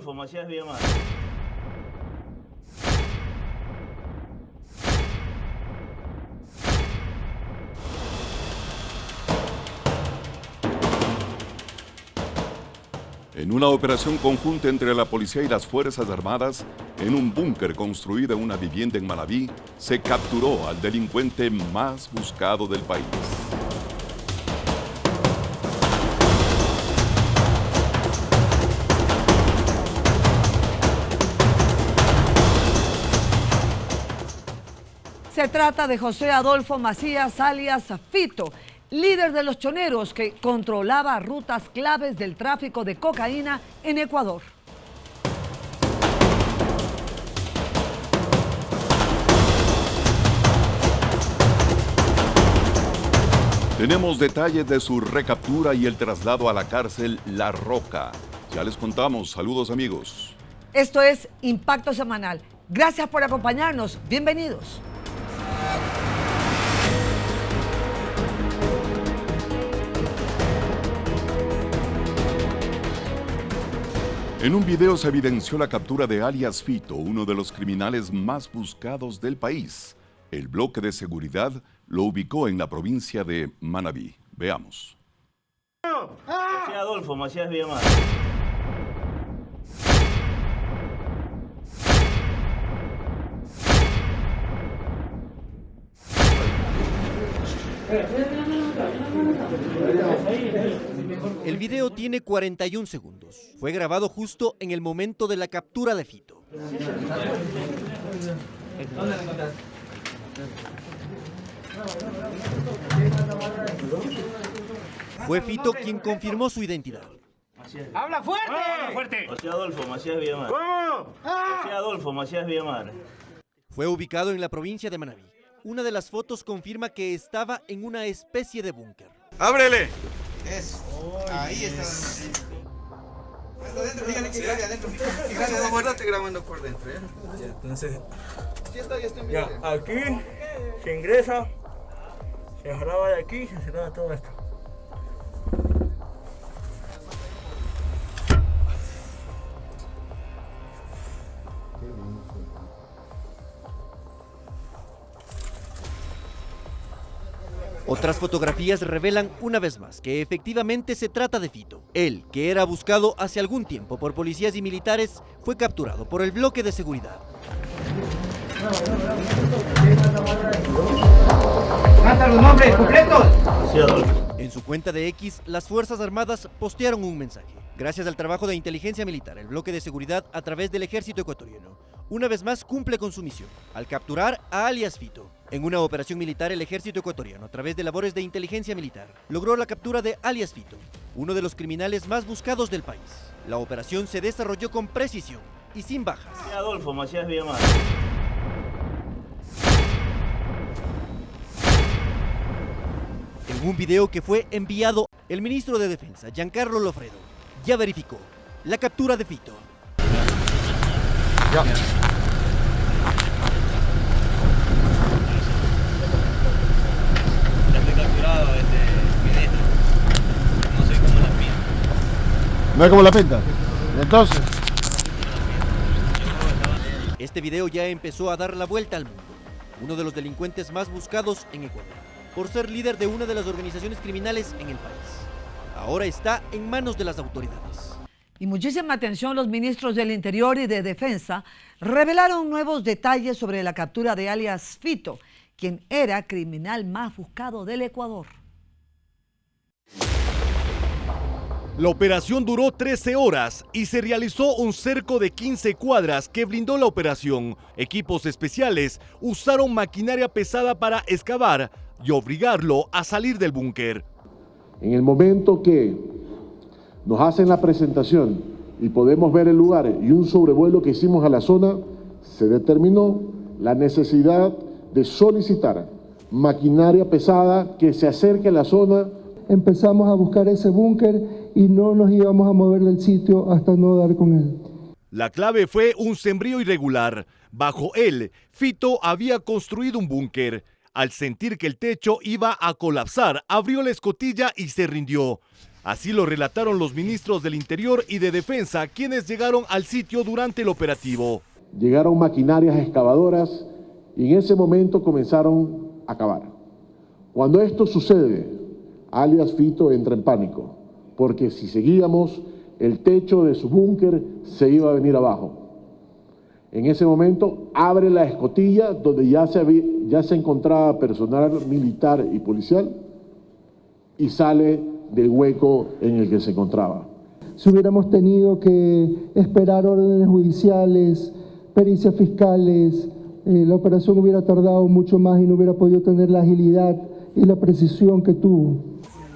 Adolfo Macías Villamar. En una operación conjunta entre la policía y las Fuerzas Armadas, en un búnker construido en una vivienda en Manabí, se capturó al delincuente más buscado del país. Se trata de José Adolfo Macías, alias Fito, líder de los choneros que controlaba rutas claves del tráfico de cocaína en Ecuador. Tenemos detalles de su recaptura y el traslado a la cárcel La Roca. Ya les contamos. Saludos, amigos. Esto es Impacto Semanal. Gracias por acompañarnos. Bienvenidos. En un video se evidenció la captura de alias Fito, uno de los criminales más buscados del país. El bloque de seguridad lo ubicó en la provincia de Manabí. Veamos. José Adolfo Macías Villamar. El video tiene 41 segundos. Fue grabado justo en el momento de la captura de Fito. Fue Fito quien confirmó su identidad. ¡Habla fuerte! ¡Habla fuerte! José Adolfo Macías Villamar. ¿Cómo? José Adolfo Macías Villamar. Fue ubicado en la provincia de Manabí. Una de las fotos confirma que estaba en una especie de búnker. ¡Ábrele! Eso. Ahí está. Está adentro, dígale que grabe adentro. Que grabe adentro. Acuérdate grabando por dentro, ¿eh? Ya, entonces, Ya está en Ya, video. aquí se ingresa, se graba de aquí y se graba todo esto. Otras fotografías revelan una vez más que efectivamente se trata de Fito. Él, que era buscado hace algún tiempo por policías y militares, fue capturado por el bloque de seguridad. ¡Canta los nombres completos! José Adolfo. En su cuenta de X, las Fuerzas Armadas postearon un mensaje. Gracias al trabajo de inteligencia militar, el bloque de seguridad a través del ejército ecuatoriano, una vez más cumple con su misión, al capturar a alias Fito. En una operación militar, el ejército ecuatoriano, a través de labores de inteligencia militar, logró la captura de alias Fito, uno de los criminales más buscados del país. La operación se desarrolló con precisión y sin bajas. José Adolfo Macías Villamar. En un video que fue enviado, el ministro de Defensa, Giancarlo Lofredo, ya verificó la captura de Fito. Ya. Ya estoy capturado, ministro. No soy como las mías. ¿No es como la pinta? Entonces, Este video ya empezó a dar la vuelta al mundo. Uno de los delincuentes más buscados en Ecuador, por ser líder de una de las organizaciones criminales en el país. Ahora está en manos de las autoridades. Y muchísima atención, los ministros del Interior y de Defensa revelaron nuevos detalles sobre la captura de alias Fito, quien era criminal más buscado del Ecuador. La operación duró 13 horas y se realizó un cerco de 15 cuadras que blindó la operación. Equipos especiales usaron maquinaria pesada para excavar y obligarlo a salir del búnker. En el momento que nos hacen la presentación y podemos ver el lugar y un sobrevuelo que hicimos a la zona, se determinó la necesidad de solicitar maquinaria pesada que se acerque a la zona. Empezamos a buscar ese búnker y no nos íbamos a mover del sitio hasta no dar con él. La clave fue un sembrío irregular. Bajo él, Fito había construido un búnker. Al sentir que el techo iba a colapsar, abrió la escotilla y se rindió. Así lo relataron los ministros del Interior y de Defensa, quienes llegaron al sitio durante el operativo. Llegaron maquinarias excavadoras y en ese momento comenzaron a cavar. Cuando esto sucede, alias Fito entra en pánico, porque si seguíamos, el techo de su búnker se iba a venir abajo. En ese momento abre la escotilla donde ya se encontraba personal militar y policial y sale del hueco en el que se encontraba. Si hubiéramos tenido que esperar órdenes judiciales, pericias fiscales, la operación hubiera tardado mucho más y no hubiera podido tener la agilidad y la precisión que tuvo.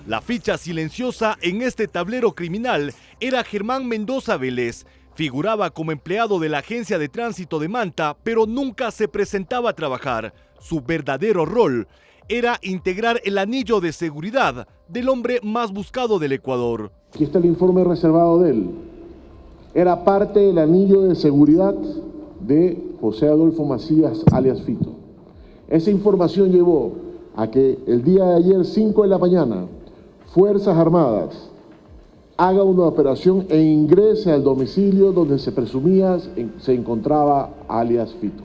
La ficha silenciosa en este tablero criminal era Germán Mendoza Vélez. Figuraba como empleado de la Agencia de Tránsito de Manta, pero nunca se presentaba a trabajar. Su verdadero rol era integrar el anillo de seguridad del hombre más buscado del Ecuador. Aquí está el informe reservado de él. Era parte del anillo de seguridad de José Adolfo Macías, alias Fito. Esa información llevó a que el día de ayer, 5 de la mañana, Fuerzas Armadas haga una operación e ingrese al domicilio donde se presumía se encontraba alias Fito.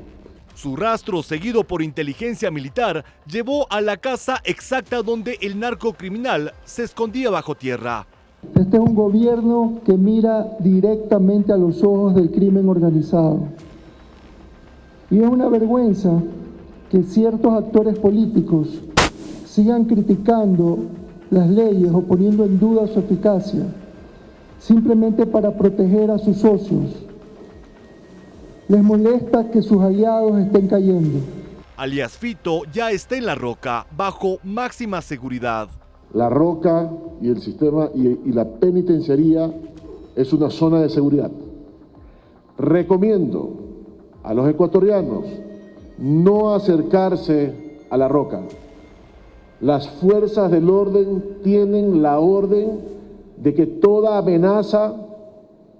Su rastro, seguido por inteligencia militar, llevó a la casa exacta donde el narcocriminal se escondía bajo tierra. Este es un gobierno que mira directamente a los ojos del crimen organizado. Y es una vergüenza que ciertos actores políticos sigan criticando las leyes o poniendo en duda su eficacia, simplemente para proteger a sus socios. Les molesta que sus aliados estén cayendo. Alias Fito ya está en La Roca, bajo máxima seguridad. La Roca y el sistema y la penitenciaría es una zona de seguridad. Recomiendo a los ecuatorianos no acercarse a La Roca. Las fuerzas del orden tienen la orden de que toda amenaza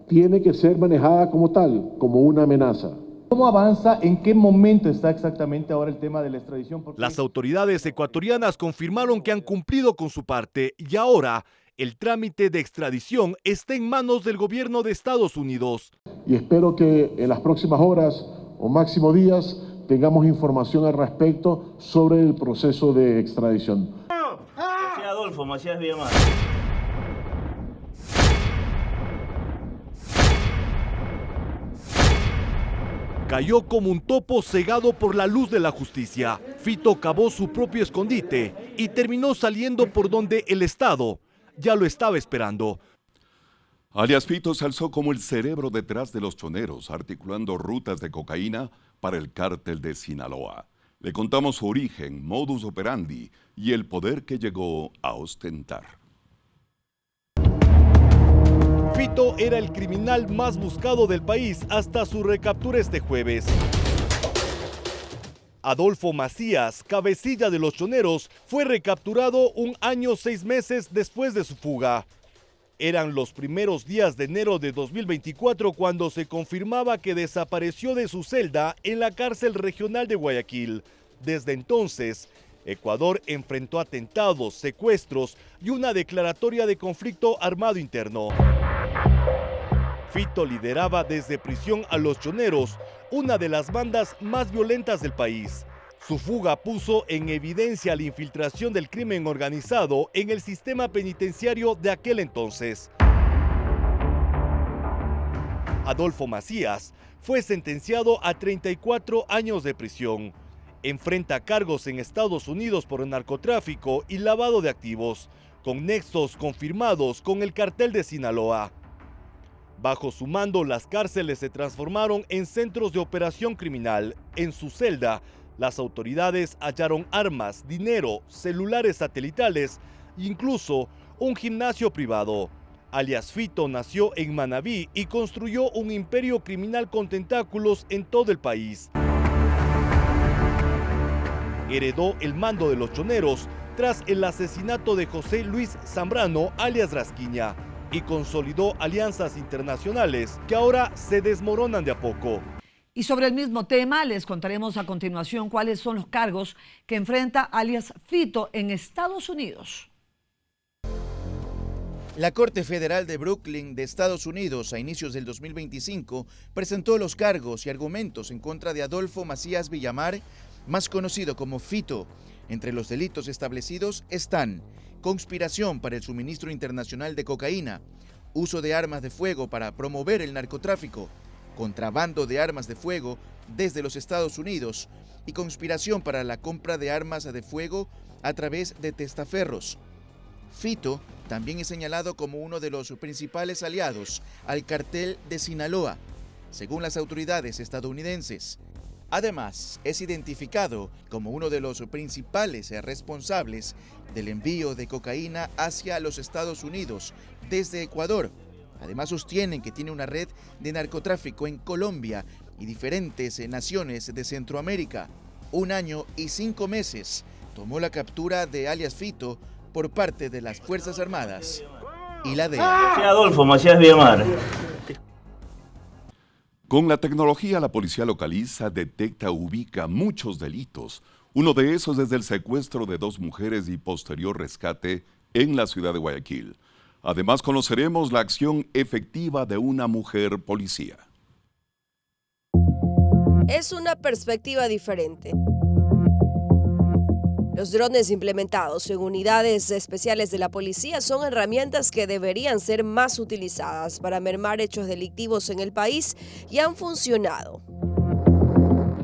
tiene que ser manejada como tal, como una amenaza. ¿Cómo avanza? ¿En qué momento está exactamente ahora el tema de la extradición? Las autoridades ecuatorianas confirmaron que han cumplido con su parte y ahora el trámite de extradición está en manos del gobierno de Estados Unidos. Y espero que en las próximas horas o máximo días tengamos información al respecto sobre el proceso de extradición. José Adolfo Macías Villamar. Cayó como un topo cegado por la luz de la justicia. Fito cavó su propio escondite y terminó saliendo por donde el Estado ya lo estaba esperando. Alias Fito se alzó como el cerebro detrás de los choneros, articulando rutas de cocaína para el cártel de Sinaloa. Le contamos su origen, modus operandi y el poder que llegó a ostentar. Fito era el criminal más buscado del país hasta su recaptura este jueves. Adolfo Macías, cabecilla de los choneros, fue recapturado 1 año 6 meses después de su fuga. Eran los primeros días de enero de 2024 cuando se confirmaba que desapareció de su celda en la cárcel regional de Guayaquil. Desde entonces, Ecuador enfrentó atentados, secuestros y una declaratoria de conflicto armado interno. Fito lideraba desde prisión a los choneros, una de las bandas más violentas del país. Su fuga puso en evidencia la infiltración del crimen organizado en el sistema penitenciario de aquel entonces. Adolfo Macías fue sentenciado a 34 años de prisión. Enfrenta cargos en Estados Unidos por narcotráfico y lavado de activos, con nexos confirmados con el cartel de Sinaloa. Bajo su mando, las cárceles se transformaron en centros de operación criminal. En su celda, las autoridades hallaron armas, dinero, celulares satelitales e incluso un gimnasio privado. Alias Fito nació en Manabí y construyó un imperio criminal con tentáculos en todo el país. Heredó el mando de los choneros tras el asesinato de José Luis Zambrano, alias Rasquiña, y consolidó alianzas internacionales que ahora se desmoronan de a poco. Y sobre el mismo tema les contaremos a continuación cuáles son los cargos que enfrenta alias Fito en Estados Unidos. La Corte Federal de Brooklyn de Estados Unidos a inicios del 2025 presentó los cargos y argumentos en contra de Adolfo Macías Villamar, más conocido como Fito. Entre los delitos establecidos están conspiración para el suministro internacional de cocaína, uso de armas de fuego para promover el narcotráfico, contrabando de armas de fuego desde los Estados Unidos y conspiración para la compra de armas de fuego a través de testaferros. Fito también es señalado como uno de los principales aliados al cartel de Sinaloa, según las autoridades estadounidenses. Además, es identificado como uno de los principales responsables del envío de cocaína hacia los Estados Unidos desde Ecuador. Además, sostienen que tiene una red de narcotráfico en Colombia y diferentes naciones de Centroamérica. 1 año y 5 meses tomó la captura de alias Fito por parte de las Fuerzas Armadas y la DEA. Adolfo Macías Villamar. Con la tecnología, la policía localiza, detecta, ubica muchos delitos. Uno de esos es el secuestro de 2 mujeres y posterior rescate en la ciudad de Guayaquil. Además, conoceremos la acción efectiva de una mujer policía. Es una perspectiva diferente. Los drones implementados en unidades especiales de la policía son herramientas que deberían ser más utilizadas para mermar hechos delictivos en el país y han funcionado.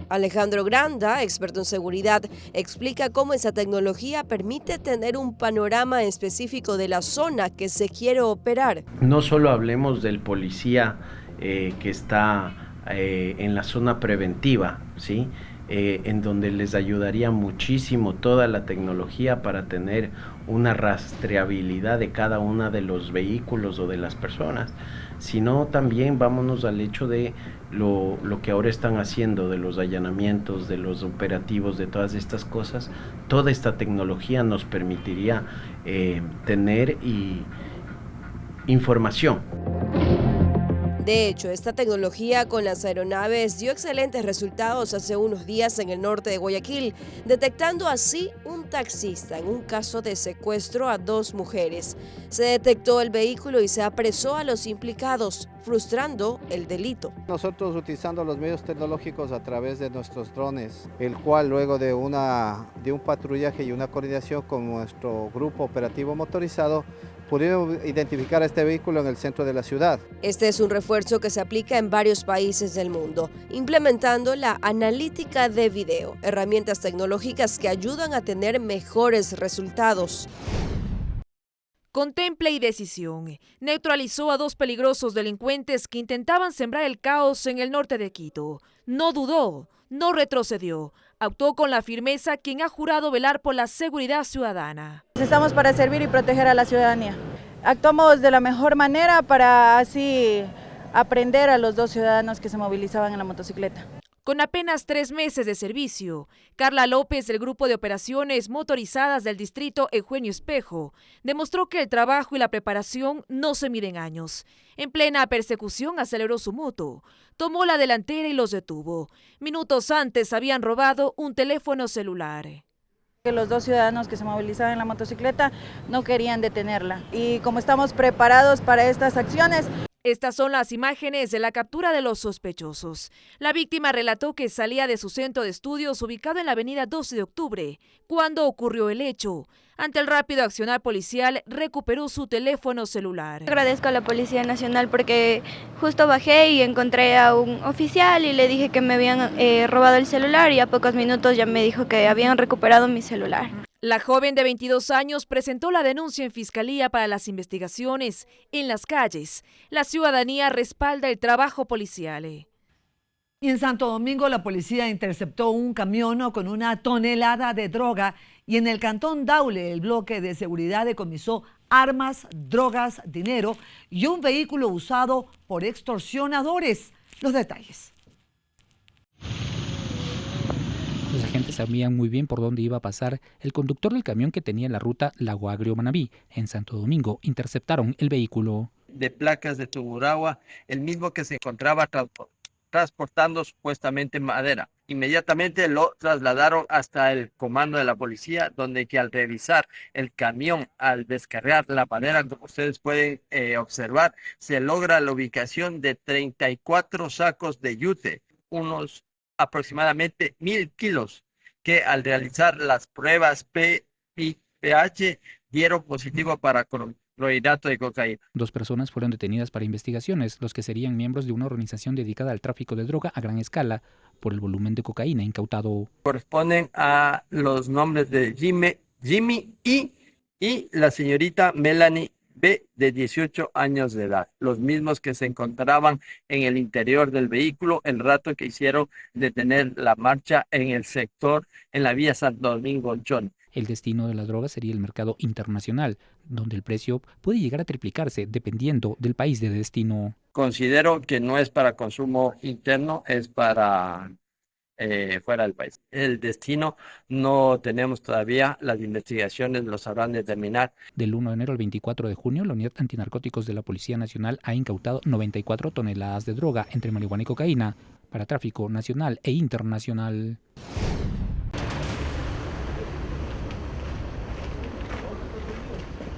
Alejandro Granda, experto en seguridad, explica cómo esa tecnología permite tener un panorama específico de la zona que se quiere operar. No solo hablemos del policía que está en la zona preventiva, ¿sí? En donde les ayudaría muchísimo toda la tecnología para tener una rastreabilidad de cada uno de los vehículos o de las personas, sino también vámonos al hecho de lo que ahora están haciendo, de los allanamientos, de los operativos, de todas estas cosas. Toda esta tecnología nos permitiría tener información. De hecho, esta tecnología con las aeronaves dio excelentes resultados hace unos días en el norte de Guayaquil, detectando así un taxista en un caso de secuestro a 2 mujeres. Se detectó el vehículo y se apresó a los implicados, frustrando el delito. Nosotros utilizando los medios tecnológicos a través de nuestros drones, el cual luego de un patrullaje y una coordinación con nuestro grupo operativo motorizado, pudimos identificar a este vehículo en el centro de la ciudad. Este es un refuerzo que se aplica en varios países del mundo, implementando la analítica de video, herramientas tecnológicas que ayudan a tener mejores resultados. Con temple y decisión, neutralizó a 2 peligrosos delincuentes que intentaban sembrar el caos en el norte de Quito. No dudó, no retrocedió, actuó con la firmeza quien ha jurado velar por la seguridad ciudadana. Estamos para servir y proteger a la ciudadanía. Actuamos de la mejor manera para así aprender a los 2 ciudadanos que se movilizaban en la motocicleta. Con apenas 3 meses de servicio, Carla López del Grupo de Operaciones Motorizadas del Distrito Eugenio Espejo demostró que el trabajo y la preparación no se miden años. En plena persecución aceleró su moto, tomó la delantera y los detuvo. Minutos antes habían robado un teléfono celular. Los 2 ciudadanos que se movilizaban en la motocicleta no querían detenerla. Y como estamos preparados para estas acciones... Estas son las imágenes de la captura de los sospechosos. La víctima relató que salía de su centro de estudios ubicado en la avenida 12 de octubre, cuando ocurrió el hecho. Ante el rápido accionar policial, recuperó su teléfono celular. Agradezco a la Policía Nacional porque justo bajé y encontré a un oficial y le dije que me habían robado el celular y a pocos minutos ya me dijo que habían recuperado mi celular. La joven de 22 años presentó la denuncia en Fiscalía para las investigaciones en las calles. La ciudadanía respalda el trabajo policial. Y en Santo Domingo la policía interceptó un camión con 1 tonelada de droga y en el cantón Daule el bloque de seguridad decomisó armas, drogas, dinero y un vehículo usado por extorsionadores. Los detalles. Los agentes sabían muy bien por dónde iba a pasar. El conductor del camión que tenía la ruta Lago Agrio-Manabí, en Santo Domingo, interceptaron el vehículo. De placas de Tungurahua, el mismo que se encontraba transportando supuestamente madera. Inmediatamente lo trasladaron hasta el comando de la policía, donde que al revisar el camión, al descargar la madera, como ustedes pueden observar, se logra la ubicación de 34 sacos de yute, unos aproximadamente 1.000 kilos, que al realizar las pruebas P y pH dieron positivo para clorhidrato de cocaína. 2 personas fueron detenidas para investigaciones, los que serían miembros de una organización dedicada al tráfico de droga a gran escala por el volumen de cocaína incautado. Corresponden a los nombres de Jimmy y la señorita Melanie B, de 18 años de edad, los mismos que se encontraban en el interior del vehículo el rato que hicieron detener la marcha en el sector, en la vía Santo Domingo-John. El destino de la droga sería el mercado internacional, donde el precio puede llegar a triplicarse dependiendo del país de destino. Considero que no es para consumo interno, es para fuera del país. El destino no tenemos todavía, las investigaciones lo sabrán determinar. Del 1 de enero al 24 de junio, la Unidad Antinarcóticos de la Policía Nacional ha incautado 94 toneladas de droga entre marihuana y cocaína para tráfico nacional e internacional.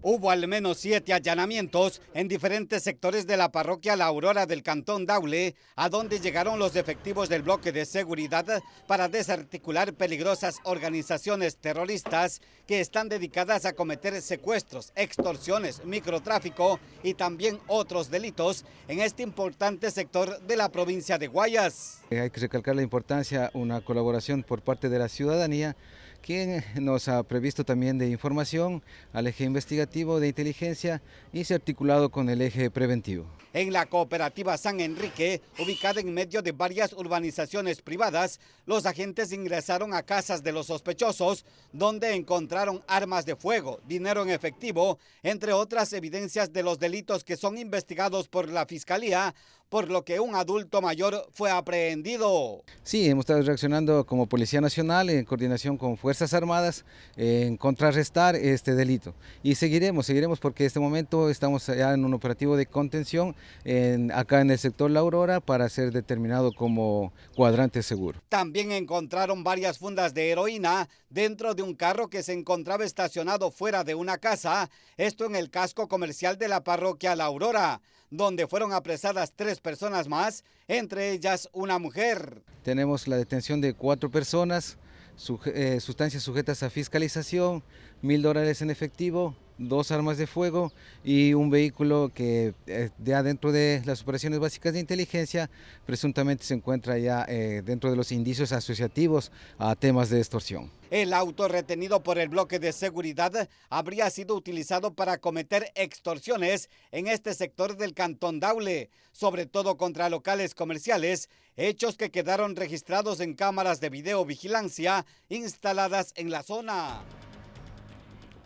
Hubo al menos 7 allanamientos en diferentes sectores de la parroquia La Aurora del Cantón Daule, a donde llegaron los efectivos del bloque de seguridad para desarticular peligrosas organizaciones terroristas que están dedicadas a cometer secuestros, extorsiones, microtráfico y también otros delitos en este importante sector de la provincia de Guayas. Hay que recalcar la importancia, una colaboración por parte de la ciudadanía, quien nos ha previsto también de información al eje investigativo de inteligencia y se ha articulado con el eje preventivo. En la cooperativa San Enrique, ubicada en medio de varias urbanizaciones privadas, los agentes ingresaron a casas de los sospechosos, donde encontraron armas de fuego, dinero en efectivo, entre otras evidencias de los delitos que son investigados por la Fiscalía, por lo que un adulto mayor fue aprehendido. Sí, hemos estado reaccionando como Policía Nacional en coordinación con Fuerzas Armadas en contrarrestar este delito. Y seguiremos porque en este momento estamos ya en un operativo de contención acá en el sector La Aurora para ser determinado como cuadrante seguro. También encontraron varias fundas de heroína dentro de un carro que se encontraba estacionado fuera de una casa, esto en el casco comercial de la parroquia La Aurora, donde fueron apresadas 3 personas más, entre ellas una mujer. Tenemos la detención de 4 personas, sustancias sujetas a fiscalización, $1.000 en efectivo, 2 armas de fuego y un vehículo que ya dentro de las operaciones básicas de inteligencia presuntamente se encuentra ya dentro de los indicios asociativos a temas de extorsión. El auto retenido por el bloque de seguridad habría sido utilizado para cometer extorsiones en este sector del Cantón Daule, sobre todo contra locales comerciales, hechos que quedaron registrados en cámaras de videovigilancia instaladas en la zona.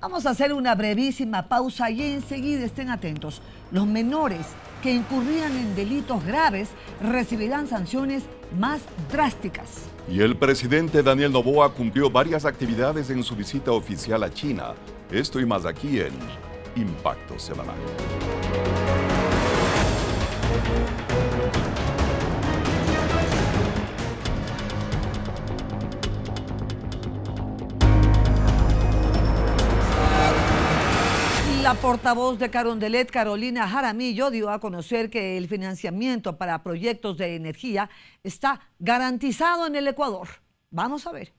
Vamos a hacer una brevísima pausa y enseguida estén atentos. Los menores que incurrían en delitos graves recibirán sanciones más drásticas. Y el presidente Daniel Noboa cumplió varias actividades en su visita oficial a China. Esto y más aquí en Impacto Semanal. La portavoz de Carondelet, Carolina Jaramillo, dio a conocer que el financiamiento para proyectos de energía está garantizado en el Ecuador. Vamos a ver.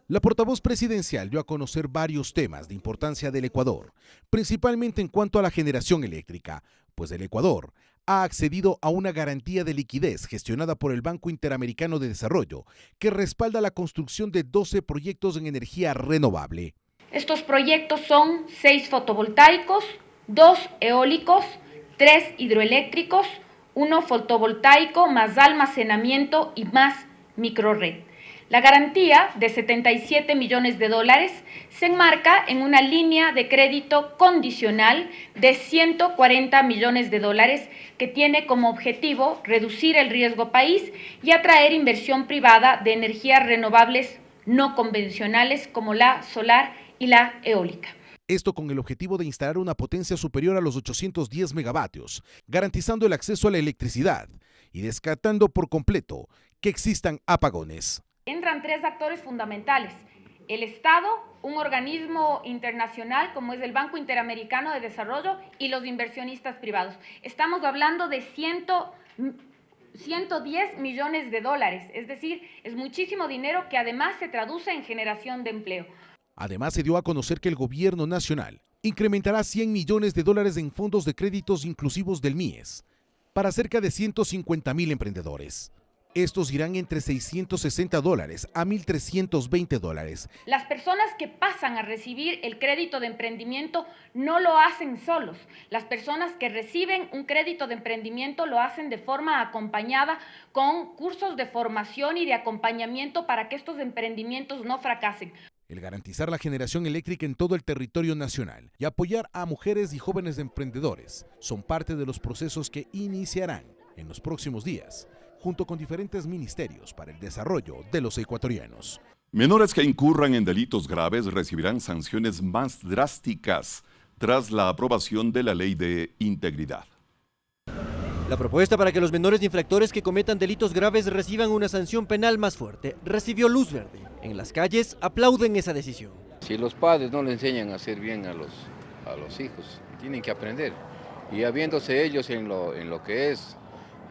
La portavoz presidencial dio a conocer varios temas de importancia del Ecuador, principalmente en cuanto a la generación eléctrica, pues el Ecuador ha accedido a una garantía de liquidez gestionada por el Banco Interamericano de Desarrollo, que respalda la construcción de 12 proyectos en energía renovable. Estos proyectos son 6 fotovoltaicos, 2 eólicos, 3 hidroeléctricos, 1 fotovoltaico más almacenamiento y más microred. La garantía de $77 millones se enmarca en una línea de crédito condicional de $140 millones que tiene como objetivo reducir el riesgo país y atraer inversión privada de energías renovables no convencionales como la solar y la eólica. Esto con el objetivo de instalar una potencia superior a los 810 megavatios, garantizando el acceso a la electricidad y descartando por completo que existan apagones. Entran tres actores fundamentales: el Estado, un organismo internacional como es el Banco Interamericano de Desarrollo y los inversionistas privados. Estamos hablando de 110 millones de dólares, es decir, es muchísimo dinero que además se traduce en generación de empleo. Además, se dio a conocer que el gobierno nacional incrementará 100 millones de dólares en fondos de créditos inclusivos del MIES para cerca de 150,000 emprendedores. Estos irán entre $660 a $1,320. Las personas que pasan a recibir el crédito de emprendimiento no lo hacen solos. Las personas que reciben un crédito de emprendimiento lo hacen de forma acompañada con cursos de formación y de acompañamiento para que estos emprendimientos no fracasen. El garantizar la generación eléctrica en todo el territorio nacional y apoyar a mujeres y jóvenes emprendedores son parte de los procesos que iniciarán en los próximos días, junto con diferentes ministerios para el desarrollo de los ecuatorianos. Menores que incurran en delitos graves recibirán sanciones más drásticas tras la aprobación de la Ley de Integridad. La propuesta para que los menores infractores que cometan delitos graves reciban una sanción penal más fuerte recibió luz verde. En las calles aplauden esa decisión. Si los padres no le enseñan a hacer bien a los hijos, tienen que aprender. Y habiéndose ellos en lo que es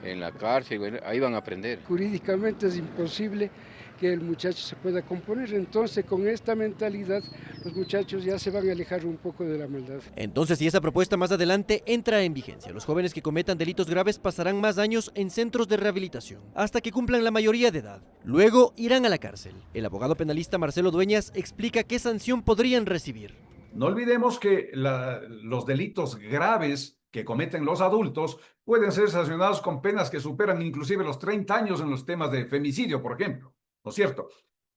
en la cárcel, ahí van a aprender. Jurídicamente es imposible que el muchacho se pueda componer, entonces con esta mentalidad los muchachos ya se van a alejar un poco de la maldad. Entonces, si esa propuesta más adelante entra en vigencia, los jóvenes que cometan delitos graves pasarán más años en centros de rehabilitación, hasta que cumplan la mayoría de edad. Luego irán a la cárcel. El abogado penalista Marcelo Dueñas explica qué sanción podrían recibir. No olvidemos que los delitos graves que cometen los adultos pueden ser sancionados con penas que superan inclusive los 30 años en los temas de femicidio, por ejemplo, ¿no es cierto?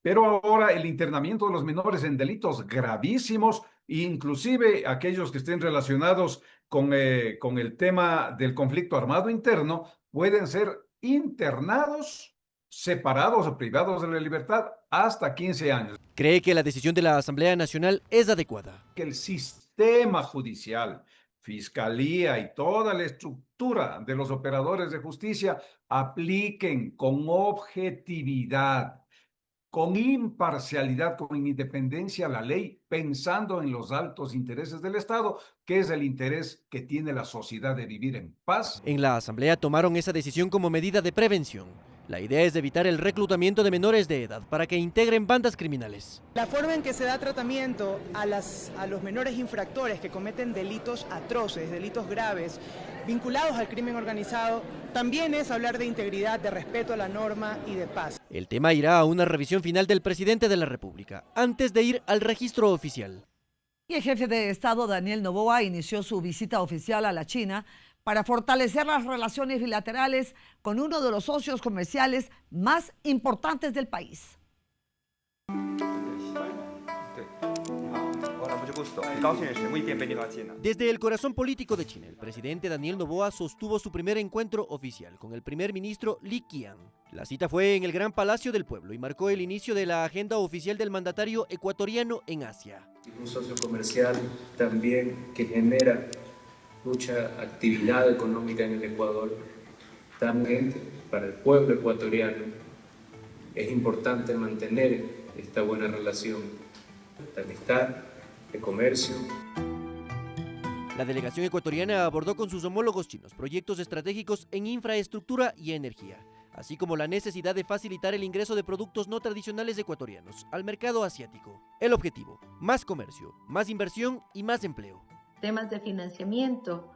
Pero ahora el internamiento de los menores en delitos gravísimos, inclusive aquellos que estén relacionados con el tema del conflicto armado interno, pueden ser internados, separados o privados de la libertad hasta 15 años. Cree que la decisión de la Asamblea Nacional es adecuada. Que el sistema judicial, Fiscalía y toda la estructura de los operadores de justicia apliquen con objetividad, con imparcialidad, con independencia la ley, pensando en los altos intereses del Estado, que es el interés que tiene la sociedad de vivir en paz. En la Asamblea tomaron esa decisión como medida de prevención. La idea es evitar el reclutamiento de menores de edad para que integren bandas criminales. La forma en que se da tratamiento a los menores infractores que cometen delitos atroces, delitos graves, vinculados al crimen organizado, también es hablar de integridad, de respeto a la norma y de paz. El tema irá a una revisión final del presidente de la República, antes de ir al registro oficial. Y el jefe de Estado, Daniel Noboa, inició su visita oficial a la China para fortalecer las relaciones bilaterales con uno de los socios comerciales más importantes del país. Desde el corazón político de China, el presidente Daniel Noboa sostuvo su primer encuentro oficial con el primer ministro Li Qiang. La cita fue en el Gran Palacio del Pueblo y marcó el inicio de la agenda oficial del mandatario ecuatoriano en Asia. Un socio comercial también que genera mucha actividad económica en el Ecuador. También para el pueblo ecuatoriano es importante mantener esta buena relación de amistad, de comercio. La delegación ecuatoriana abordó con sus homólogos chinos proyectos estratégicos en infraestructura y energía, así como la necesidad de facilitar el ingreso de productos no tradicionales ecuatorianos al mercado asiático. El objetivo: más comercio, más inversión y más empleo. Temas de financiamiento,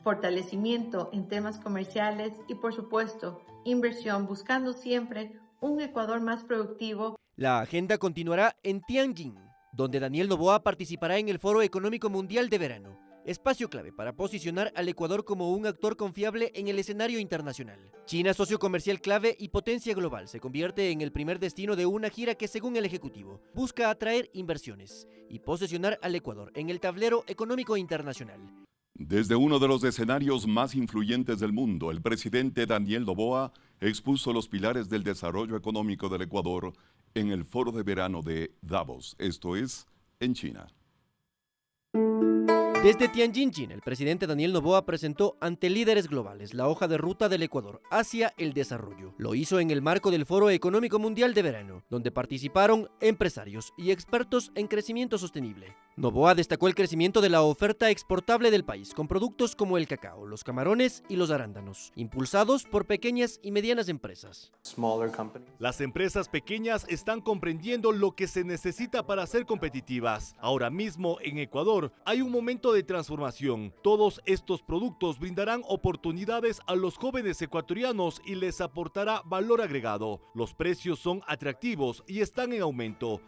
fortalecimiento en temas comerciales y, por supuesto, inversión, buscando siempre un Ecuador más productivo. La agenda continuará en Tianjin, donde Daniel Noboa participará en el Foro Económico Mundial de Verano, espacio clave para posicionar al Ecuador como un actor confiable en el escenario internacional. China, socio comercial clave y potencia global, se convierte en el primer destino de una gira que, según el Ejecutivo, busca atraer inversiones y posicionar al Ecuador en el tablero económico internacional. Desde uno de los escenarios más influyentes del mundo, el presidente Daniel Noboa expuso los pilares del desarrollo económico del Ecuador en el Foro de Verano de Davos, esto es, en China. Desde Tianjin, China, el presidente Daniel Noboa presentó ante líderes globales la hoja de ruta del Ecuador hacia el desarrollo. Lo hizo en el marco del Foro Económico Mundial de Verano, donde participaron empresarios y expertos en crecimiento sostenible. Noboa destacó el crecimiento de la oferta exportable del país, con productos como el cacao, los camarones y los arándanos, impulsados por pequeñas y medianas empresas. Las empresas pequeñas están comprendiendo lo que se necesita para ser competitivas. Ahora mismo en Ecuador hay un momento de transformación. Todos estos productos brindarán oportunidades a los jóvenes ecuatorianos y les aportará valor agregado. Los precios son atractivos y están en aumento.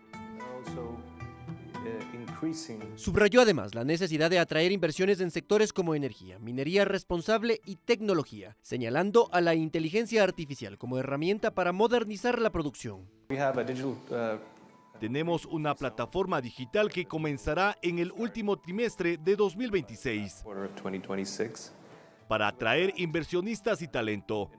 Subrayó además la necesidad de atraer inversiones en sectores como energía, minería responsable y tecnología, señalando a la inteligencia artificial como herramienta para modernizar la producción. Tenemos una plataforma digital que comenzará en el último trimestre de 2026 para atraer inversionistas y talento.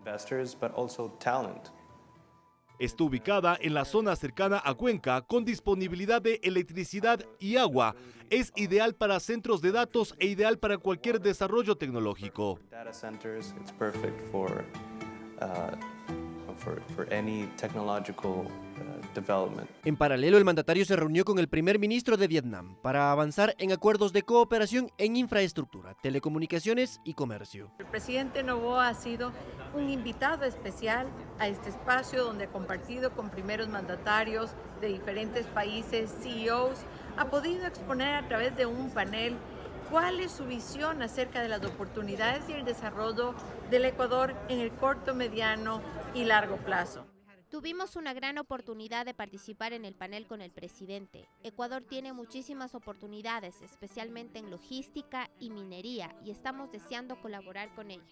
Está ubicada en la zona cercana a Cuenca, con disponibilidad de electricidad y agua. Es ideal para centros de datos e ideal para cualquier desarrollo tecnológico. En paralelo, el mandatario se reunió con el primer ministro de Vietnam para avanzar en acuerdos de cooperación en infraestructura, telecomunicaciones y comercio. El presidente Noboa ha sido un invitado especial a este espacio donde ha compartido con primeros mandatarios de diferentes países, CEOs, ha podido exponer a través de un panel cuál es su visión acerca de las oportunidades y el desarrollo del Ecuador en el corto, mediano y largo plazo. Tuvimos una gran oportunidad de participar en el panel con el presidente. Ecuador tiene muchísimas oportunidades, especialmente en logística y minería, y estamos deseando colaborar con ellas.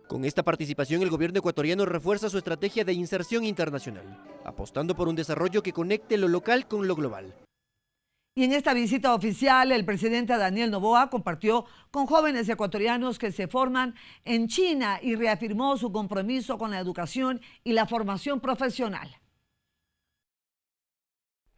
Con esta participación, el gobierno ecuatoriano refuerza su estrategia de inserción internacional, apostando por un desarrollo que conecte lo local con lo global. Y en esta visita oficial, el presidente Daniel Noboa compartió con jóvenes ecuatorianos que se forman en China y reafirmó su compromiso con la educación y la formación profesional.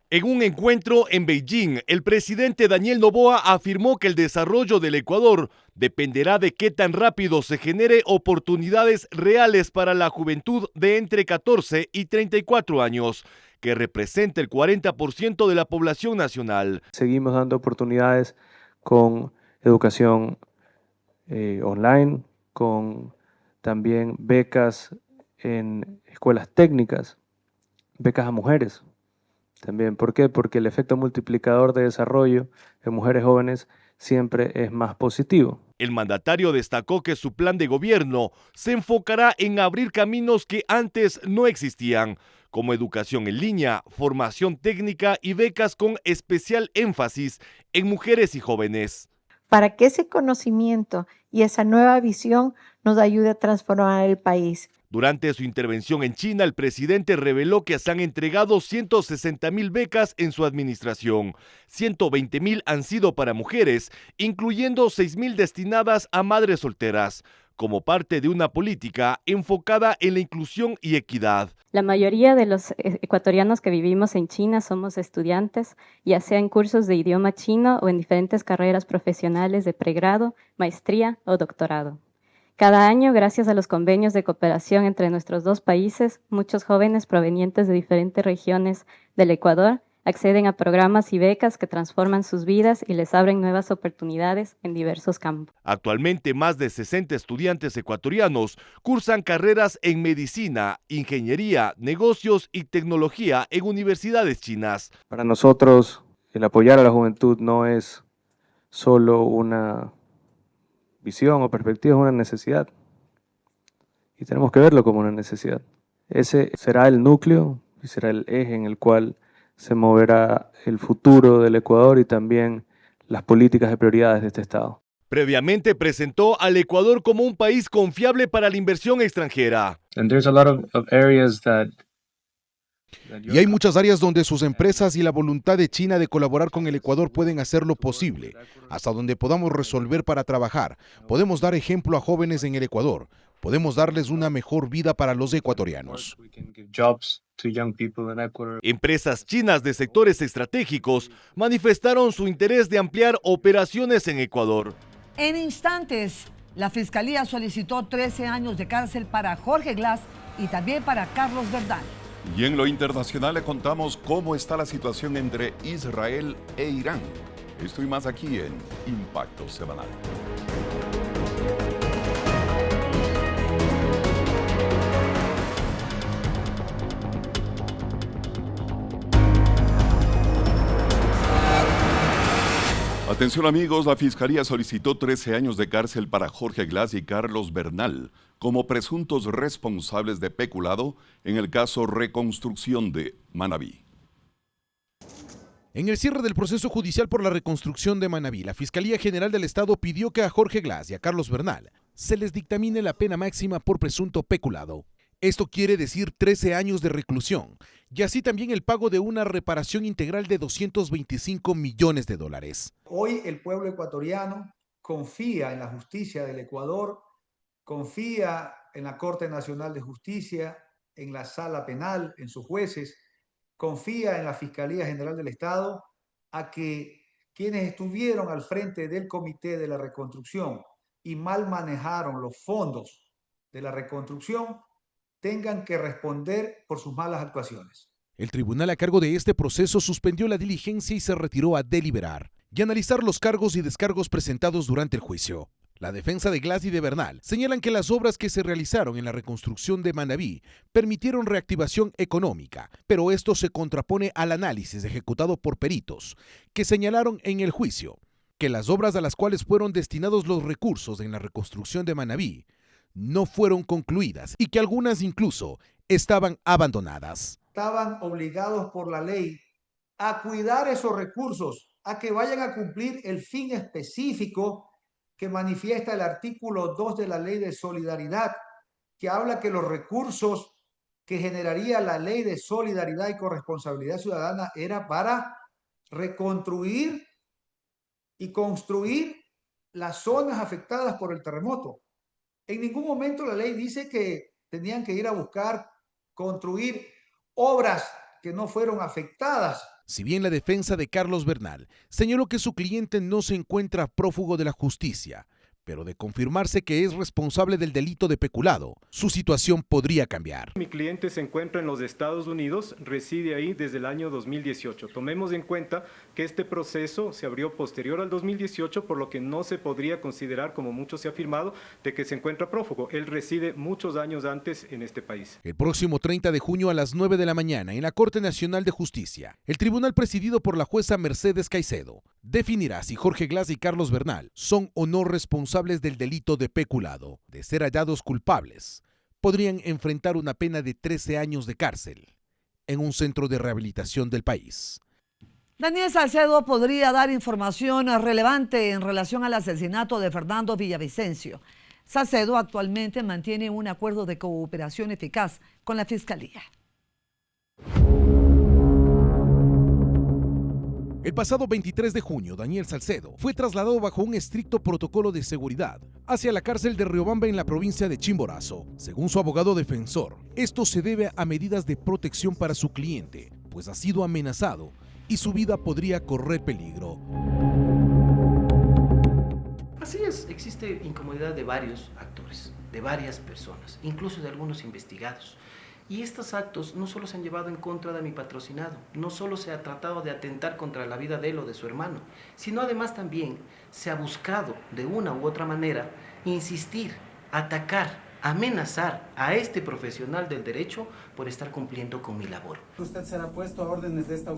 En un encuentro en Beijing, el presidente Daniel Noboa afirmó que el desarrollo del Ecuador dependerá de qué tan rápido se genere oportunidades reales para la juventud de entre 14 y 34 años, que representa el 40% de la población nacional. Seguimos dando oportunidades con educación online, con también becas en escuelas técnicas, becas a mujeres. También, ¿por qué? Porque el efecto multiplicador de desarrollo en mujeres jóvenes siempre es más positivo. El mandatario destacó que su plan de gobierno se enfocará en abrir caminos que antes no existían, como educación en línea, formación técnica y becas con especial énfasis en mujeres y jóvenes. Para que ese conocimiento y esa nueva visión nos ayude a transformar el país. Durante su intervención en China, el presidente reveló que se han entregado 160,000 becas en su administración. 120,000 han sido para mujeres, incluyendo 6,000 destinadas a madres solteras, como parte de una política enfocada en la inclusión y equidad. La mayoría de los ecuatorianos que vivimos en China somos estudiantes, ya sea en cursos de idioma chino o en diferentes carreras profesionales de pregrado, maestría o doctorado. Cada año, gracias a los convenios de cooperación entre nuestros dos países, muchos jóvenes provenientes de diferentes regiones del Ecuador acceden a programas y becas que transforman sus vidas y les abren nuevas oportunidades en diversos campos. Actualmente, más de 60 estudiantes ecuatorianos cursan carreras en medicina, ingeniería, negocios y tecnología en universidades chinas. Para nosotros, el apoyar a la juventud no es solo una visión o perspectiva, es una necesidad. Y tenemos que verlo como una necesidad. Ese será el núcleo y será el eje en el cual se moverá el futuro del Ecuador y también las políticas de prioridades de este Estado. Previamente presentó al Ecuador como un país confiable para la inversión extranjera. Y hay muchas áreas donde sus empresas y la voluntad de China de colaborar con el Ecuador pueden hacerlo posible. Hasta donde podamos resolver para trabajar. Podemos dar ejemplo a jóvenes en el Ecuador. podemos darles una mejor vida para los ecuatorianos. Empresas chinas de sectores estratégicos manifestaron su interés de ampliar operaciones en Ecuador. En instantes, la Fiscalía solicitó 13 años de cárcel para Jorge Glass y también para Carlos Bernal. Y en lo internacional le contamos cómo está la situación entre Israel e Irán. Esto y más aquí en Impacto Semanal. Atención amigos, la Fiscalía solicitó 13 años de cárcel para Jorge Glass y Carlos Bernal como presuntos responsables de peculado en el caso Reconstrucción de Manabí. En el cierre del proceso judicial por la reconstrucción de Manabí, la Fiscalía General del Estado pidió que a Jorge Glass y a Carlos Bernal se les dictamine la pena máxima por presunto peculado. Esto quiere decir 13 años de reclusión y así también el pago de una reparación integral de $225 millones. Hoy el pueblo ecuatoriano confía en la justicia del Ecuador, confía en la Corte Nacional de Justicia, en la Sala Penal, en sus jueces, confía en la Fiscalía General del Estado, a que quienes estuvieron al frente del Comité de la Reconstrucción y mal manejaron los fondos de la reconstrucción tengan que responder por sus malas actuaciones. El tribunal a cargo de este proceso suspendió la diligencia y se retiró a deliberar y analizar los cargos y descargos presentados durante el juicio. La defensa de Glass y de Bernal señalan que las obras que se realizaron en la reconstrucción de Manabí permitieron reactivación económica, pero esto se contrapone al análisis ejecutado por peritos, que señalaron en el juicio que las obras a las cuales fueron destinados los recursos en la reconstrucción de Manabí no fueron concluidas y que algunas incluso estaban abandonadas. Estaban obligados por la ley a cuidar esos recursos, a que vayan a cumplir el fin específico que manifiesta el artículo 2 de la Ley de Solidaridad, que habla que los recursos que generaría la Ley de Solidaridad y Corresponsabilidad Ciudadana era para reconstruir y construir las zonas afectadas por el terremoto. En ningún momento la ley dice que tenían que ir a buscar construir obras que no fueron afectadas. Si bien la defensa de Carlos Bernal señaló que su cliente no se encuentra prófugo de la justicia, pero de confirmarse que es responsable del delito de peculado, su situación podría cambiar. Mi cliente se encuentra en los Estados Unidos, reside ahí desde el año 2018. Tomemos en cuenta que este proceso se abrió posterior al 2018, por lo que no se podría considerar, como mucho se ha afirmado, de que se encuentra prófugo. Él reside muchos años antes en este país. El próximo 30 de junio a las 9 de la mañana en la Corte Nacional de Justicia, el tribunal presidido por la jueza Mercedes Caicedo definirá si Jorge Glass y Carlos Bernal son o no responsables del delito de peculado. De ser hallados culpables, podrían enfrentar una pena de 13 años de cárcel en un centro de rehabilitación del país. Daniel Salcedo podría dar información relevante en relación al asesinato de Fernando Villavicencio. Salcedo actualmente mantiene un acuerdo de cooperación eficaz con la Fiscalía. El pasado 23 de junio, Daniel Salcedo fue trasladado bajo un estricto protocolo de seguridad hacia la cárcel de Riobamba en la provincia de Chimborazo. Según su abogado defensor, esto se debe a medidas de protección para su cliente, pues ha sido amenazado y su vida podría correr peligro. Así es, existe incomodidad de varios actores, de varias personas, incluso de algunos investigados. Y estos actos no solo se han llevado en contra de mi patrocinado, no solo se ha tratado de atentar contra la vida de él o de su hermano, sino además también se ha buscado de una u otra manera insistir, atacar, amenazar a este profesional del derecho por estar cumpliendo con mi labor. ¿Usted será puesto a órdenes de esta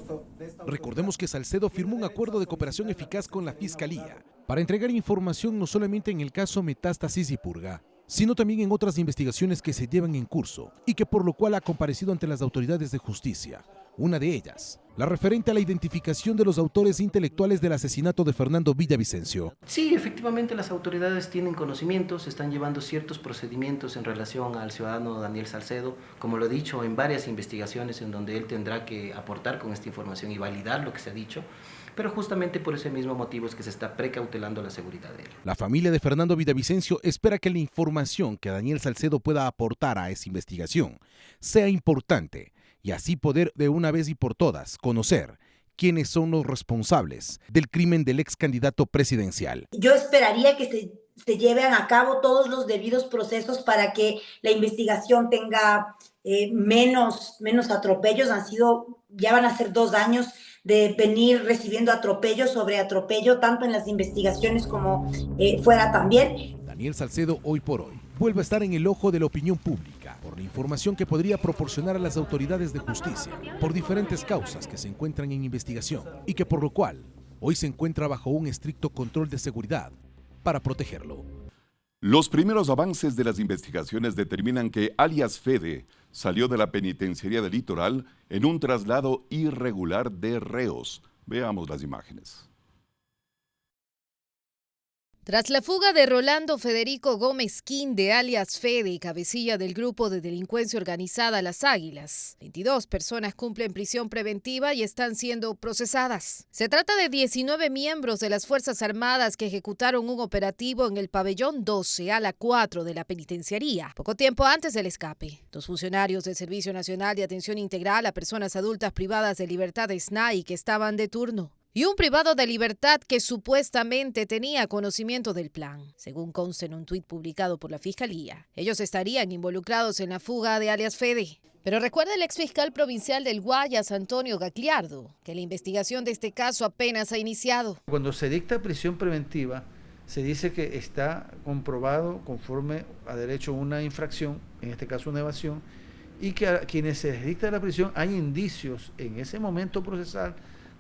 Recordemos que Salcedo firmó un acuerdo de cooperación eficaz con la Fiscalía para entregar información no solamente en el caso Metástasis y Purga, sino también en otras investigaciones que se llevan en curso y que por lo cual ha comparecido ante las autoridades de justicia. Una de ellas, la referente a la identificación de los autores intelectuales del asesinato de Fernando Villavicencio. Sí, efectivamente las autoridades tienen conocimientos, se están llevando ciertos procedimientos en relación al ciudadano Daniel Salcedo, como lo he dicho, en varias investigaciones en donde él tendrá que aportar con esta información y validar lo que se ha dicho. pero justamente por ese mismo motivo es que se está precautelando la seguridad de él. La familia de Fernando Villavicencio espera que la información que Daniel Salcedo pueda aportar a esa investigación sea importante y así poder de una vez y por todas conocer quiénes son los responsables del crimen del ex candidato presidencial. Yo esperaría que se lleven a cabo todos los debidos procesos para que la investigación tenga menos atropellos. Ya van a ser 2 años de venir recibiendo atropello sobre atropello, tanto en las investigaciones como fuera también. Daniel Salcedo, hoy por hoy, vuelve a estar en el ojo de la opinión pública por la información que podría proporcionar a las autoridades de justicia por diferentes causas que se encuentran en investigación y que por lo cual hoy se encuentra bajo un estricto control de seguridad para protegerlo. Los primeros avances de las investigaciones determinan que alias Fede salió de la penitenciaría del Litoral en un traslado irregular de reos. Veamos las imágenes. Tras la fuga de Rolando Federico Gómez Quinde, alias Fede, cabecilla del grupo de delincuencia organizada Las Águilas, 22 personas cumplen prisión preventiva y están siendo procesadas. Se trata de 19 miembros de las Fuerzas Armadas que ejecutaron un operativo en el pabellón 12, ala 4 de la penitenciaría, poco tiempo antes del escape. 2 funcionarios del Servicio Nacional de Atención Integral a Personas Adultas Privadas de Libertad de SNAI que estaban de turno, y un privado de libertad que supuestamente tenía conocimiento del plan, según consta en un tuit publicado por la Fiscalía. Ellos estarían involucrados en la fuga de alias Fede. Pero recuerda el exfiscal provincial del Guayas, Antonio Gagliardo, que la investigación de este caso apenas ha iniciado. Cuando se dicta prisión preventiva, se dice que está comprobado conforme a derecho una infracción, en este caso una evasión, y que a quienes se les dicta la prisión hay indicios en ese momento procesal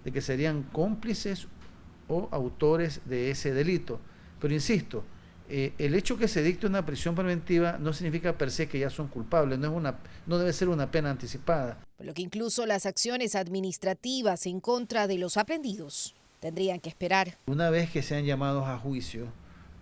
de que serían cómplices o autores de ese delito. Pero insisto, el hecho que se dicte una prisión preventiva no significa per se que ya son culpables, no debe ser una pena anticipada. Por lo que incluso las acciones administrativas en contra de los aprehendidos tendrían que esperar. Una vez que sean llamados a juicio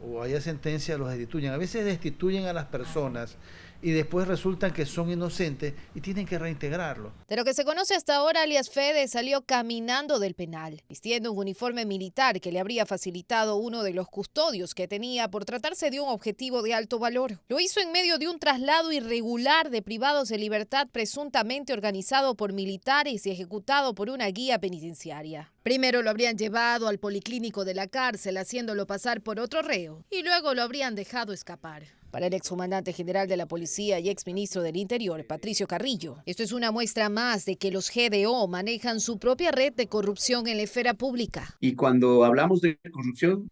o haya sentencia, los destituyen. A veces destituyen a las personas y después resultan que son inocentes y tienen que reintegrarlo. De lo que se conoce hasta ahora, alias Fede salió caminando del penal, vistiendo un uniforme militar que le habría facilitado uno de los custodios que tenía por tratarse de un objetivo de alto valor. Lo hizo en medio de un traslado irregular de privados de libertad presuntamente organizado por militares y ejecutado por una guía penitenciaria. Primero lo habrían llevado al policlínico de la cárcel haciéndolo pasar por otro reo y luego lo habrían dejado escapar. Para el excomandante general de la policía y exministro del Interior, Patricio Carrillo, esto es una muestra más de que los GDO manejan su propia red de corrupción en la esfera pública. Y cuando hablamos de corrupción,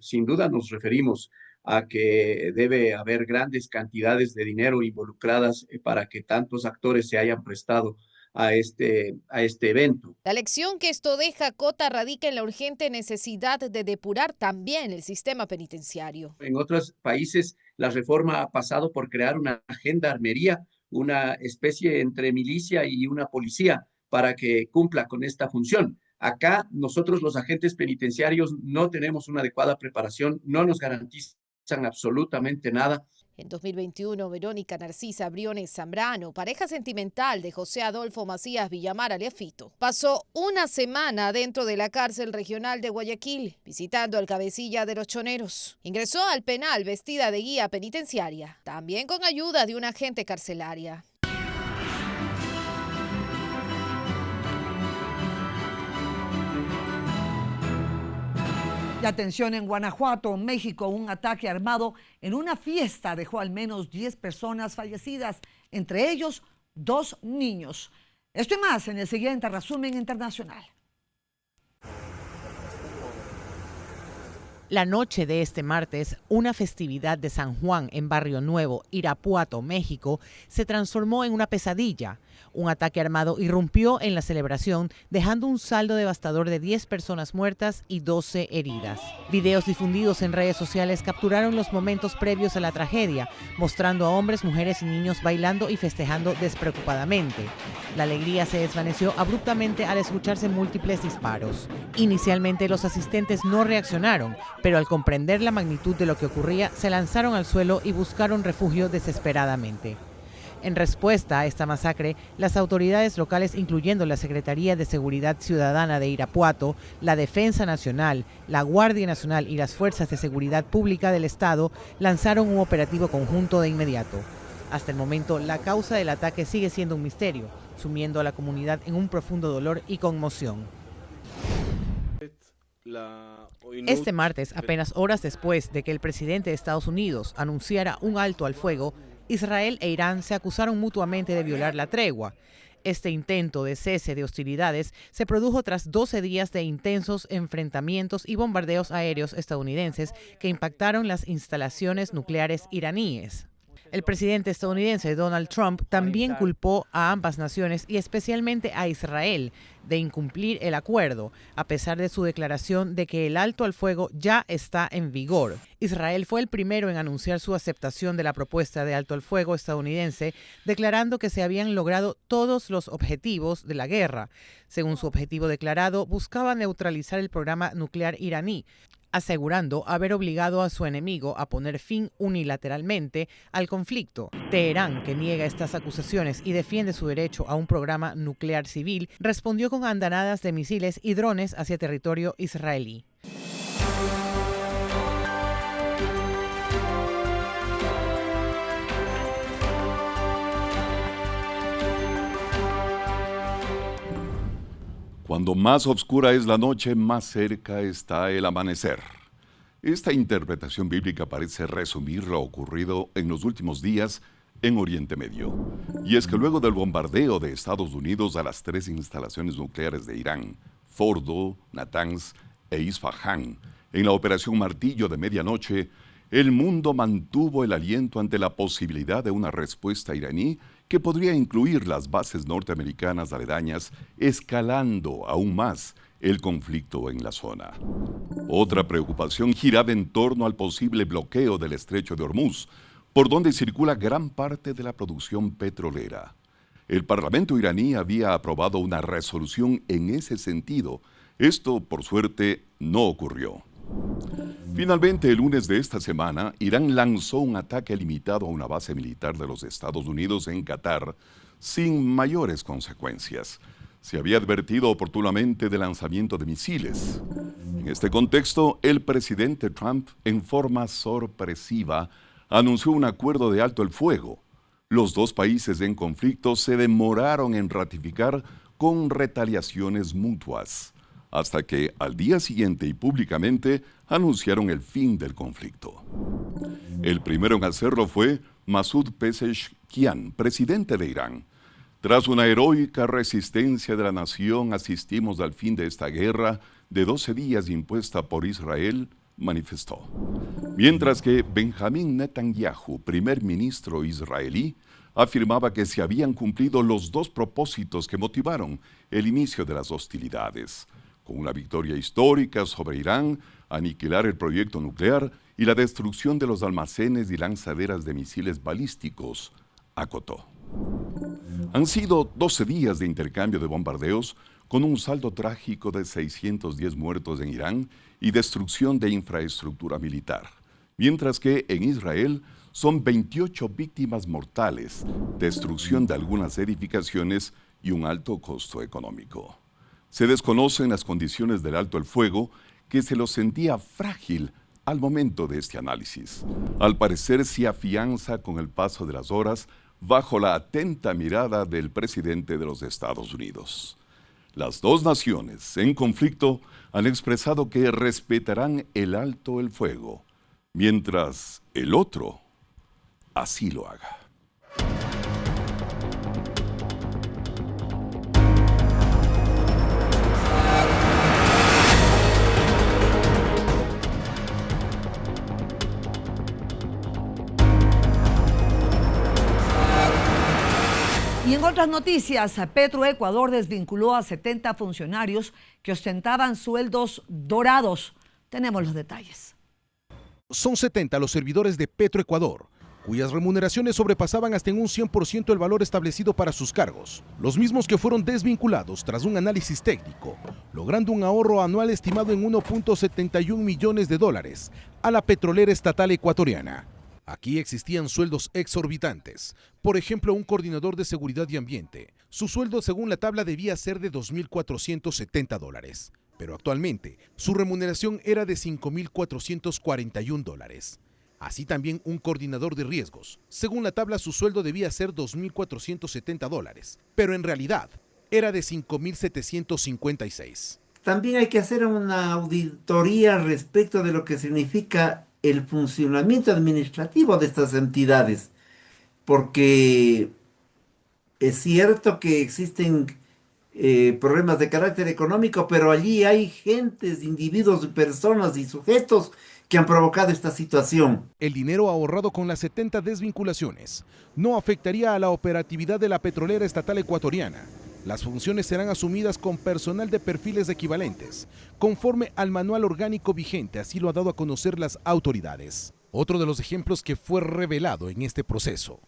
sin duda nos referimos a que debe haber grandes cantidades de dinero involucradas para que tantos actores se hayan prestado a este evento. La lección que esto deja Cota radica en la urgente necesidad de depurar también el sistema penitenciario. En otros países la reforma ha pasado por crear una gendarmería, una especie entre milicia y una policía para que cumpla con esta función. Acá nosotros los agentes penitenciarios no tenemos una adecuada preparación, no nos garantizan absolutamente nada. En 2021, Verónica Narcisa Briones Zambrano, pareja sentimental de José Adolfo Macías Villamar alias Fito, pasó una semana dentro de la cárcel regional de Guayaquil, visitando al cabecilla de los choneros. Ingresó al penal vestida de guía penitenciaria, también con ayuda de una agente carcelaria. Y atención, en Guanajuato, México, un ataque armado en una fiesta dejó al menos 10 personas fallecidas, entre ellos 2 niños. Esto y más en el siguiente resumen internacional. La noche de este martes, una festividad de San Juan en Barrio Nuevo, Irapuato, México, se transformó en una pesadilla. Un ataque armado irrumpió en la celebración, dejando un saldo devastador de 10 personas muertas y 12 heridas. Videos difundidos en redes sociales capturaron los momentos previos a la tragedia, mostrando a hombres, mujeres y niños bailando y festejando despreocupadamente. La alegría se desvaneció abruptamente al escucharse múltiples disparos. Inicialmente los asistentes no reaccionaron, pero al comprender la magnitud de lo que ocurría, se lanzaron al suelo y buscaron refugio desesperadamente. En respuesta a esta masacre, las autoridades locales, incluyendo la Secretaría de Seguridad Ciudadana de Irapuato, la Defensa Nacional, la Guardia Nacional y las Fuerzas de Seguridad Pública del Estado, lanzaron un operativo conjunto de inmediato. Hasta el momento, la causa del ataque sigue siendo un misterio, sumiendo a la comunidad en un profundo dolor y conmoción. Este martes, apenas horas después de que el presidente de Estados Unidos anunciara un alto al fuego, Israel e Irán se acusaron mutuamente de violar la tregua. Este intento de cese de hostilidades se produjo tras 12 días de intensos enfrentamientos y bombardeos aéreos estadounidenses que impactaron las instalaciones nucleares iraníes. El presidente estadounidense Donald Trump también culpó a ambas naciones y especialmente a Israel de incumplir el acuerdo, a pesar de su declaración de que el alto al fuego ya está en vigor. Israel fue el primero en anunciar su aceptación de la propuesta de alto al fuego estadounidense, declarando que se habían logrado todos los objetivos de la guerra. Según su objetivo declarado, buscaba neutralizar el programa nuclear iraní, asegurando haber obligado a su enemigo a poner fin unilateralmente al conflicto. Teherán, que niega estas acusaciones y defiende su derecho a un programa nuclear civil, respondió con andanadas de misiles y drones hacia territorio israelí. Cuando más oscura es la noche, más cerca está el amanecer. Esta interpretación bíblica parece resumir lo ocurrido en los últimos días en Oriente Medio. Y es que luego del bombardeo de Estados Unidos a las 3 instalaciones nucleares de Irán, Fordo, Natanz e Isfahán, en la operación Martillo de Medianoche, el mundo mantuvo el aliento ante la posibilidad de una respuesta iraní que podría incluir las bases norteamericanas aledañas, escalando aún más el conflicto en la zona. Otra preocupación giraba en torno al posible bloqueo del estrecho de Hormuz, por donde circula gran parte de la producción petrolera. El Parlamento iraní había aprobado una resolución en ese sentido. Esto, por suerte, no ocurrió. Finalmente, el lunes de esta semana, Irán lanzó un ataque limitado a una base militar de los Estados Unidos en Qatar, sin mayores consecuencias. Se había advertido oportunamente del lanzamiento de misiles. En este contexto, el presidente Trump, en forma sorpresiva, anunció un acuerdo de alto el fuego. Los dos países en conflicto se demoraron en ratificar con retaliaciones mutuas, hasta que al día siguiente y públicamente anunciaron el fin del conflicto. El primero en hacerlo fue Masoud Pezeshkian, presidente de Irán. Tras una heroica resistencia de la nación, asistimos al fin de esta guerra de 12 días impuesta por Israel, manifestó. Mientras que Benjamín Netanyahu, primer ministro israelí, afirmaba que se habían cumplido los dos propósitos que motivaron el inicio de las hostilidades, con una victoria histórica sobre Irán, aniquilar el proyecto nuclear y la destrucción de los almacenes y lanzaderas de misiles balísticos, acotó. Han sido 12 días de intercambio de bombardeos con un saldo trágico de 610 muertos en Irán y destrucción de infraestructura militar, mientras que en Israel son 28 víctimas mortales, destrucción de algunas edificaciones y un alto costo económico. Se desconocen las condiciones del alto el fuego, que se lo sentía frágil al momento de este análisis. Al parecer se afianza con el paso de las horas bajo la atenta mirada del presidente de los Estados Unidos. Las dos naciones en conflicto han expresado que respetarán el alto el fuego, mientras el otro así lo haga. Y en otras noticias, Petroecuador desvinculó a 70 funcionarios que ostentaban sueldos dorados. Tenemos los detalles. Son 70 los servidores de Petroecuador, cuyas remuneraciones sobrepasaban hasta en un 100% el valor establecido para sus cargos. Los mismos que fueron desvinculados tras un análisis técnico, logrando un ahorro anual estimado en $1.71 millones a la petrolera estatal ecuatoriana. Aquí existían sueldos exorbitantes. Por ejemplo, un coordinador de seguridad y ambiente. Su sueldo según la tabla debía ser de $2.470, pero actualmente su remuneración era de $5.441. Así también un coordinador de riesgos. Según la tabla su sueldo debía ser $2.470, pero en realidad era de $5.756. También hay que hacer una auditoría respecto de lo que significa el funcionamiento administrativo de estas entidades, porque es cierto que existen problemas de carácter económico, pero allí hay gentes, individuos, personas y sujetos que han provocado esta situación. El dinero ahorrado con las 70 desvinculaciones no afectaría a la operatividad de la petrolera estatal ecuatoriana. Las funciones serán asumidas con personal de perfiles equivalentes, conforme al manual orgánico vigente, así lo ha dado a conocer las autoridades. Otro de los ejemplos que fue revelado en este proceso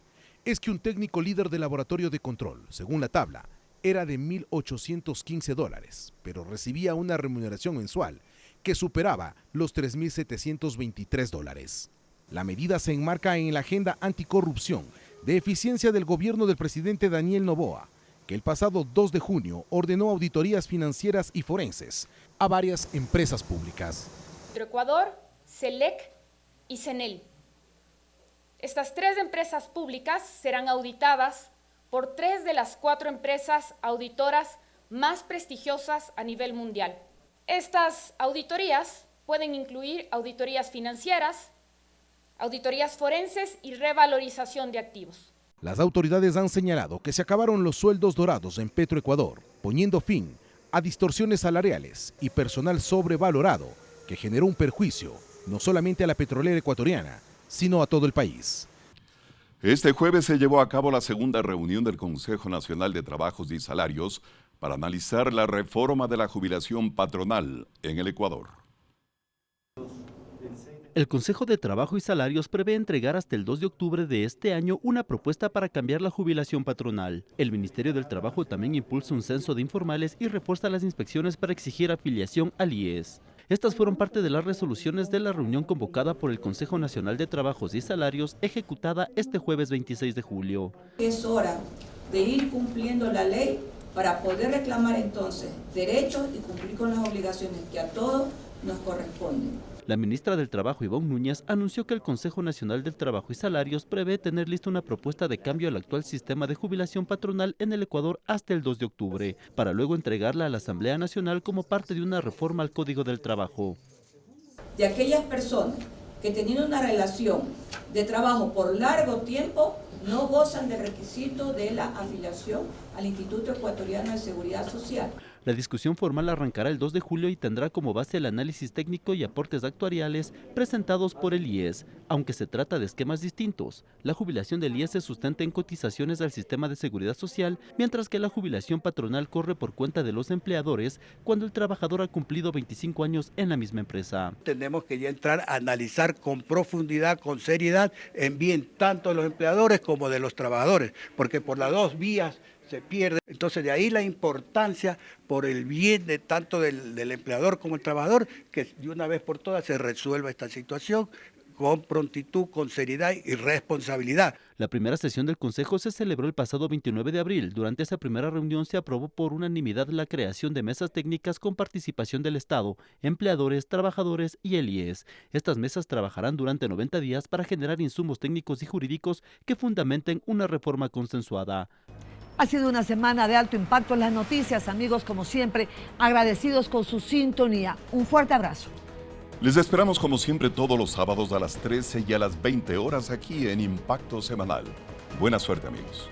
es que un técnico líder de laboratorio de control, según la tabla, era de $1.815, pero recibía una remuneración mensual que superaba los $3.723. La medida se enmarca en la agenda anticorrupción de eficiencia del gobierno del presidente Daniel Noboa, que el pasado 2 de junio ordenó auditorías financieras y forenses a varias empresas públicas. Ecuador, SELEC y CENEL. Estas 3 empresas públicas serán auditadas por 3 de las 4 empresas auditoras más prestigiosas a nivel mundial. Estas auditorías pueden incluir auditorías financieras, auditorías forenses y revalorización de activos. Las autoridades han señalado que se acabaron los sueldos dorados en Petroecuador, poniendo fin a distorsiones salariales y personal sobrevalorado que generó un perjuicio no solamente a la petrolera ecuatoriana, sino a todo el país. Este jueves se llevó a cabo la segunda reunión del Consejo Nacional de Trabajos y Salarios para analizar la reforma de la jubilación patronal en el Ecuador. El Consejo de Trabajo y Salarios prevé entregar hasta el 2 de octubre de este año una propuesta para cambiar la jubilación patronal. El Ministerio del Trabajo también impulsa un censo de informales y refuerza las inspecciones para exigir afiliación al IES. Estas fueron parte de las resoluciones de la reunión convocada por el Consejo Nacional de Trabajos y Salarios, ejecutada este jueves 26 de julio. Es hora de ir cumpliendo la ley para poder reclamar entonces derechos y cumplir con las obligaciones que a todos nos corresponden. La ministra del Trabajo, Ivonne Núñez, anunció que el Consejo Nacional del Trabajo y Salarios prevé tener lista una propuesta de cambio al actual sistema de jubilación patronal en el Ecuador hasta el 2 de octubre, para luego entregarla a la Asamblea Nacional como parte de una reforma al Código del Trabajo. De aquellas personas que teniendo una relación de trabajo por largo tiempo no gozan del requisito de la afiliación al Instituto Ecuatoriano de Seguridad Social. La discusión formal arrancará el 2 de julio y tendrá como base el análisis técnico y aportes actuariales presentados por el IES, aunque se trata de esquemas distintos. La jubilación del IES se sustenta en cotizaciones al sistema de seguridad social, mientras que la jubilación patronal corre por cuenta de los empleadores cuando el trabajador ha cumplido 25 años en la misma empresa. Tenemos que ya entrar a analizar con profundidad, con seriedad, en bien tanto de los empleadores como de los trabajadores, porque por las dos vías se pierde. Entonces de ahí la importancia por el bien de tanto del empleador como el trabajador, que de una vez por todas se resuelva esta situación con prontitud, con seriedad y responsabilidad. La primera sesión del Consejo se celebró el pasado 29 de abril. Durante esa primera reunión se aprobó por unanimidad la creación de mesas técnicas con participación del Estado, empleadores, trabajadores y el IES. Estas mesas trabajarán durante 90 días para generar insumos técnicos y jurídicos que fundamenten una reforma consensuada. Ha sido una semana de alto impacto en las noticias, amigos, como siempre, agradecidos con su sintonía. Un fuerte abrazo. Les esperamos como siempre todos los sábados a las 13 y a las 20 horas aquí en Impacto Semanal. Buena suerte, amigos.